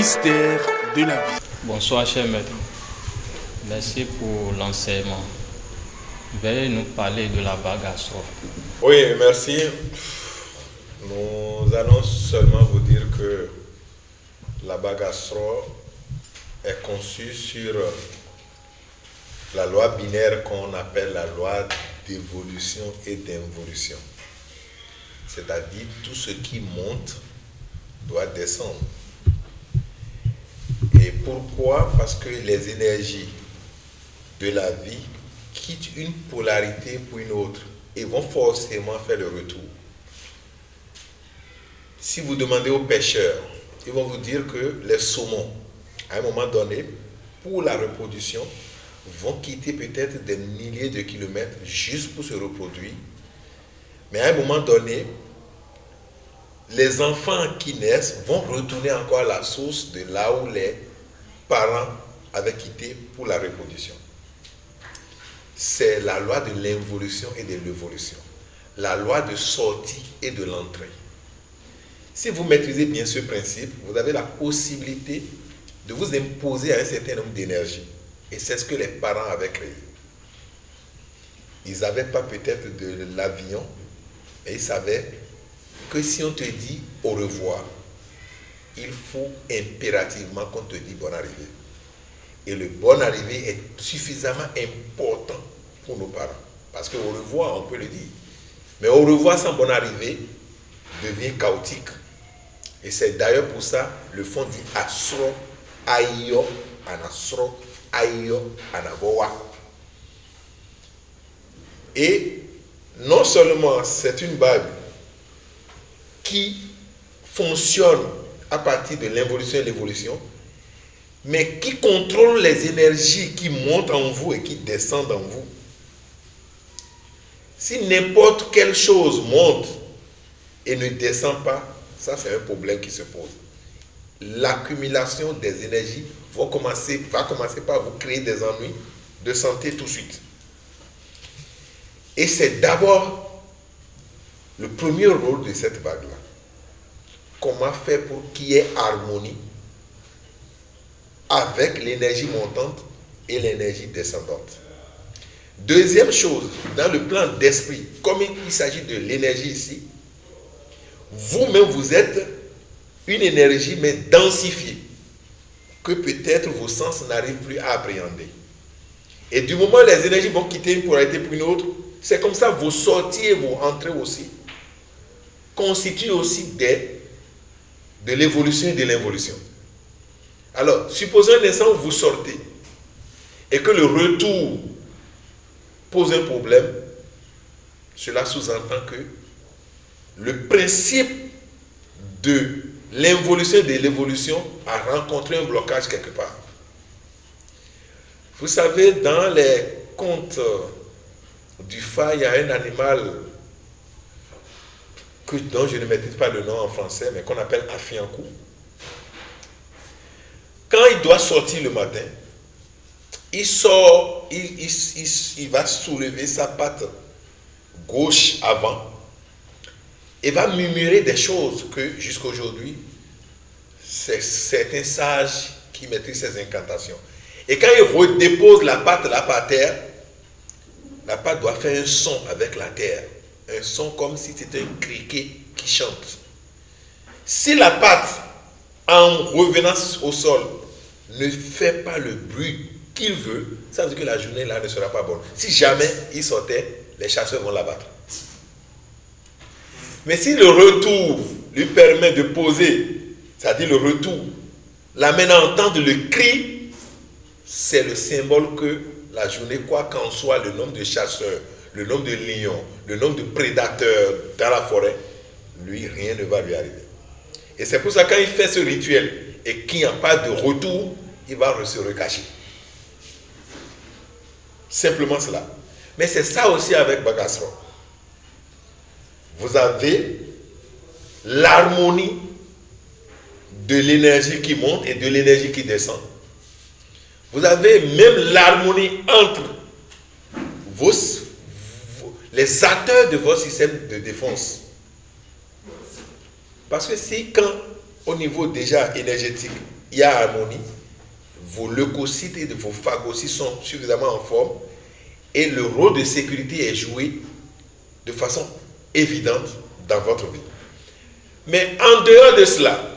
mystère de la vie. Bonsoir, cher maître. Merci pour l'enseignement. Veuillez nous parler de la bague à sort. Oui, merci. Nous allons seulement vous dire que la bague à sort est conçue sur la loi binaire qu'on appelle la loi d'évolution et d'involution. C'est-à-dire tout ce qui monte doit descendre. Et pourquoi? Parce que les énergies de la vie quittent une polarité pour une autre et vont forcément faire le retour. Si vous demandez aux pêcheurs, ils vont vous dire que les saumons, à un moment donné, pour la reproduction, vont quitter peut-être des milliers de kilomètres juste pour se reproduire. Mais à un moment donné, les enfants qui naissent vont retourner encore à la source de là où les parents avaient quitté pour la reproduction. C'est la loi de l'involution et de l'évolution. La loi de sortie et de l'entrée. Si vous maîtrisez bien ce principe, vous avez la possibilité de vous imposer à un certain nombre d'énergies. Et c'est ce que les parents avaient créé. Ils n'avaient pas peut-être de l'avion, mais ils savaient que si on te dit au revoir, il faut impérativement qu'on te dise bonne arrivée. Et le bonne arrivée est suffisamment important pour nos parents. Parce qu'au revoir, on peut le dire. Mais au revoir sans bonne arrivée devient chaotique. Et c'est d'ailleurs pour ça, le fond dit Asro, Ayo, Anasro, Ayo, Anaboa. Et non seulement c'est une bague qui fonctionne à partir de l'involution et l'évolution, mais qui contrôle les énergies qui montent en vous et qui descendent en vous. Si n'importe quelle chose monte et ne descend pas, ça c'est un problème qui se pose. L'accumulation des énergies va commencer par vous créer des ennuis de santé tout de suite. Et c'est d'abord le premier rôle de cette bague-là. Comment faire pour qu'il y ait harmonie avec l'énergie montante et l'énergie descendante. Deuxième chose, dans le plan d'esprit, comme il s'agit de l'énergie ici, vous-même vous êtes une énergie mais densifiée, que peut-être vos sens n'arrivent plus à appréhender. Et du moment où les énergies vont quitter une polarité pour une autre, c'est comme ça vos sorties et vos entrées aussi constituent aussi de l'évolution et de l'involution. Alors, supposons un instant où vous sortez et que le retour pose un problème, cela sous-entend que le principe de l'involution et de l'évolution a rencontré un blocage quelque part. Vous savez, dans les contes du Fa, il y a un animal dont je ne maîtrise pas le nom en français, mais qu'on appelle Afiankou. Quand il doit sortir le matin, il sort, il va soulever sa patte gauche avant et va murmurer des choses que jusqu'à aujourd'hui, c'est certains sages qui maîtrisent ces incantations. Et quand il redépose la patte là par terre, la patte doit faire un son avec la terre. Un son comme si c'était un criquet qui chante. Si la patte, en revenant au sol, ne fait pas le bruit qu'il veut, ça veut dire que la journée là ne sera pas bonne. Si jamais il sortait, les chasseurs vont l'abattre. Mais si le retour lui permet de poser, c'est-à-dire le retour, l'amène à entendre le cri, c'est le symbole que la journée, quoi qu'en soit le nombre de chasseurs, le nombre de lions, le nombre de prédateurs dans la forêt, lui, rien ne va lui arriver. Et c'est pour ça que quand il fait ce rituel et qu'il n'y a pas de retour, il va se recacher. Simplement cela. Mais c'est ça aussi avec Bagasro. Vous avez l'harmonie de l'énergie qui monte et de l'énergie qui descend. Vous avez même l'harmonie entre les acteurs de votre système de défense. Parce que si quand, au niveau déjà énergétique, il y a harmonie, vos leucocytes et vos phagocytes sont suffisamment en forme et le rôle de sécurité est joué de façon évidente dans votre vie. Mais en dehors de cela,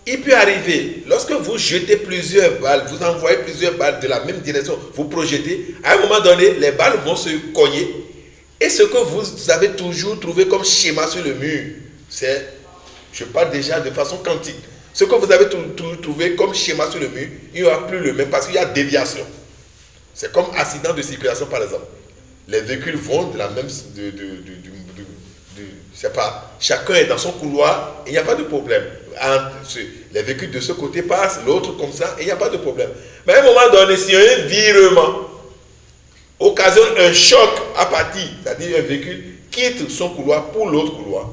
il peut arriver, lorsque vous jetez plusieurs balles, vous envoyez plusieurs balles de la même direction, vous projetez, à un moment donné, les balles vont se cogner et ce que vous avez toujours trouvé comme schéma sur le mur, c'est, je parle déjà de façon quantique, ce que vous avez trouvé comme schéma sur le mur, il n'y aura plus le même parce qu'il y a déviation. C'est comme accident de circulation par exemple. Les véhicules vont de la même, je sais pas, chacun est dans son couloir et il n'y a pas de problème. Les véhicules de ce côté passent, l'autre comme ça et il n'y a pas de problème. Mais à un moment donné, si un virement occasionne un choc à partir, c'est-à-dire un véhicule quitte son couloir pour l'autre couloir,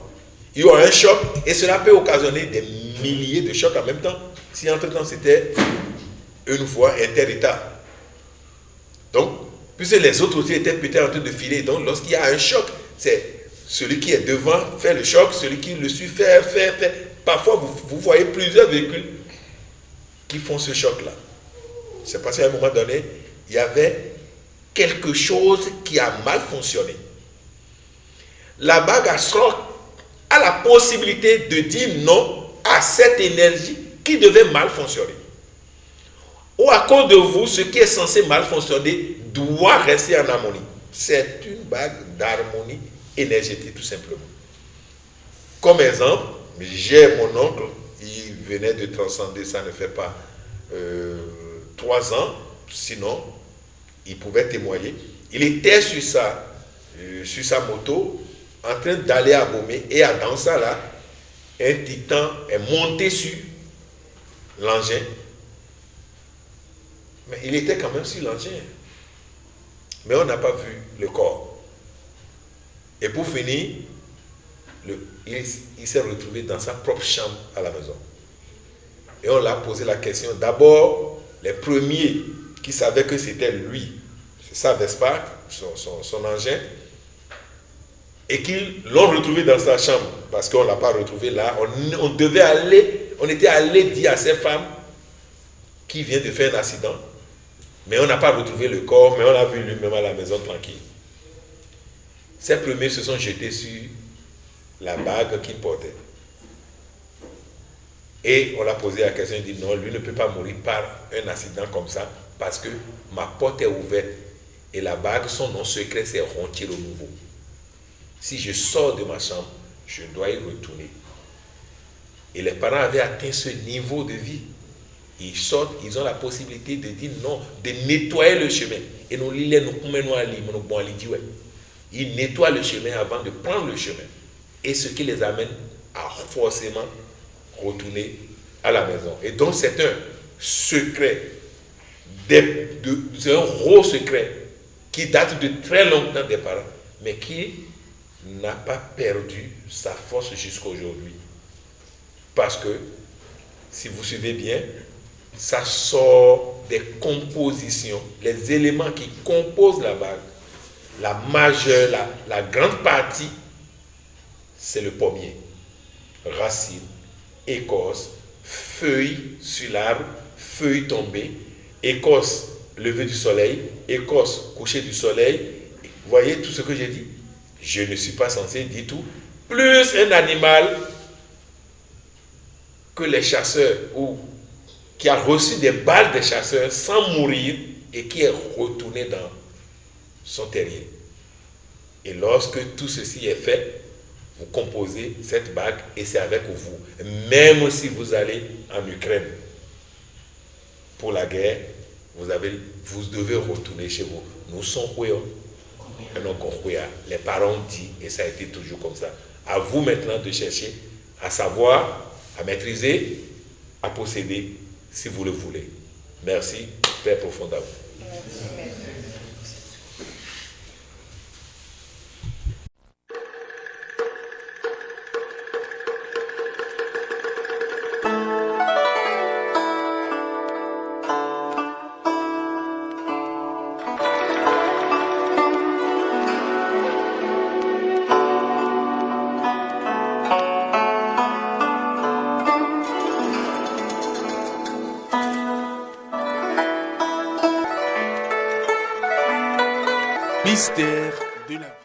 il y aura un choc et cela peut occasionner des milliers de chocs en même temps si entre-temps c'était une voie inter-État. Donc, puisque les autres aussi étaient peut-être en train de filer, donc lorsqu'il y a un choc, c'est celui qui est devant fait le choc, celui qui le suit fait. Parfois, vous voyez plusieurs véhicules qui font ce choc-là. C'est parce qu'à un moment donné, il y avait quelque chose qui a mal fonctionné. La bague a la possibilité de dire non à cette énergie qui devait mal fonctionner. Ou à cause de vous, ce qui est censé mal fonctionner doit rester en harmonie. C'est une bague d'harmonie énergétique, tout simplement. Comme exemple, j'ai mon oncle, il venait de transcender, ça ne fait pas 3 ans, sinon, il pouvait témoigner. Il était sur sa moto, en train d'aller à Bomé, et dans ça là, un titan est monté sur l'engin. Mais il était quand même sur l'engin. Mais on n'a pas vu le corps. Et pour finir, il s'est retrouvé dans sa propre chambre à la maison. Et on l'a posé la question. D'abord, les premiers qui savaient que c'était lui, c'est sa Vespa, son engin, et qu'ils l'ont retrouvé dans sa chambre, parce qu'on ne l'a pas retrouvé là. On était allé dire à ces femmes qui vient de faire un accident, mais on n'a pas retrouvé le corps, mais on l'a vu lui-même à la maison tranquille. Ces premiers se sont jetés sur la bague qu'il portait. Et on l'a posé la question, il dit non, lui ne peut pas mourir par un accident comme ça, parce que ma porte est ouverte et la bague, son nom secret, c'est Rontier au Nouveau. Si je sors de ma chambre, je dois y retourner. Et les parents avaient atteint ce niveau de vie. Ils sortent, ils ont la possibilité de dire non, de nettoyer le chemin. Et nous, ils nettoient le chemin avant de prendre le chemin. Et ce qui les amène à forcément retourner à la maison. Et donc c'est un secret, c'est un gros secret qui date de très longtemps des parents, mais qui n'a pas perdu sa force jusqu'à aujourd'hui. Parce que, si vous suivez bien, ça sort des compositions, les éléments qui composent la bague. La majeure, la grande partie, c'est le pommier. Racines, écorce, feuilles sur l'arbre, feuilles tombées, écorce lever du soleil, écorce coucher du soleil. Vous voyez tout ce que j'ai dit? Je ne suis pas censé dire tout. Plus un animal que les chasseurs ou qui a reçu des balles des chasseurs sans mourir et qui est retourné dans son terrier. Et lorsque tout ceci est fait, vous composez cette bague et c'est avec vous. Même si vous allez en Ukraine pour la guerre, vous devez retourner chez vous. Nous sommes les parents disent, et ça a été toujours comme ça. À vous maintenant de chercher à savoir, à maîtriser, à posséder, si vous le voulez. Merci, Père profond à vous. Merci. mystère de la vie.